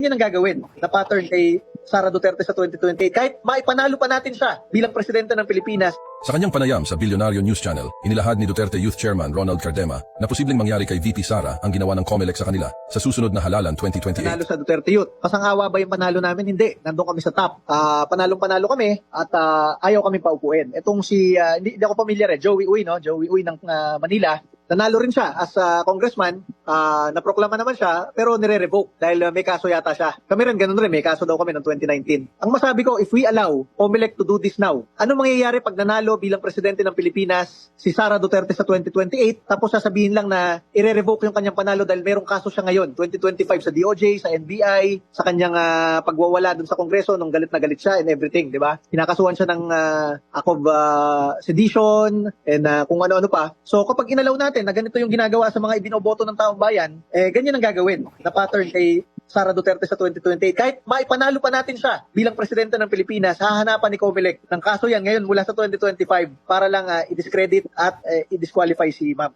Yan ang gagawin na pattern kay Sara Duterte sa 2028. Kahit maipanalo pa natin siya bilang presidente ng Pilipinas. Sa kanyang panayam sa Bilyonaryo News Channel, inilahad ni Duterte Youth Chairman Ronald Cardema na posibleng mangyari kay VP Sara ang ginawa ng COMELEC sa kanila sa susunod na halalan 2028. Panalo sa Duterte Youth. Pasangawa ba yung panalo namin? Hindi. Nandun kami sa top. Panalong-panalo kami at ayaw kami paupuin. Itong si, hindi ako pamilyar Joey Uy, no? Joey Uy ng Manila. Nanalo rin siya as congressman, naproklama naman siya, pero nire-revoke dahil may kaso yata siya. Kami rin, ganun rin, may kaso daw kami noong 2019. Ang masabi ko, if we allow COMELEC to do this now, ano mangyayari pag nanalo bilang presidente ng Pilipinas si Sara Duterte sa 2028, tapos sasabihin lang na ire-revoke yung kanyang panalo dahil merong kaso siya ngayon, 2025 sa DOJ, sa NBI, sa kanyang pagwawala dun sa Kongreso nung galit na galit siya and everything, di ba? Kinakasuhan siya ng act of sedition and kung ano-ano pa. So kapag inalaw natin na ganito yung ginagawa sa mga ibinoboto ng taong bayan, ganyan ang gagawin na pattern kay Sara Duterte sa 2028. Kahit maipanalo pa natin siya bilang presidente ng Pilipinas, hahanapan ni COMELEC ng kaso yan ngayon mula sa 2025 para lang i-discredit at i-disqualify si ma'am.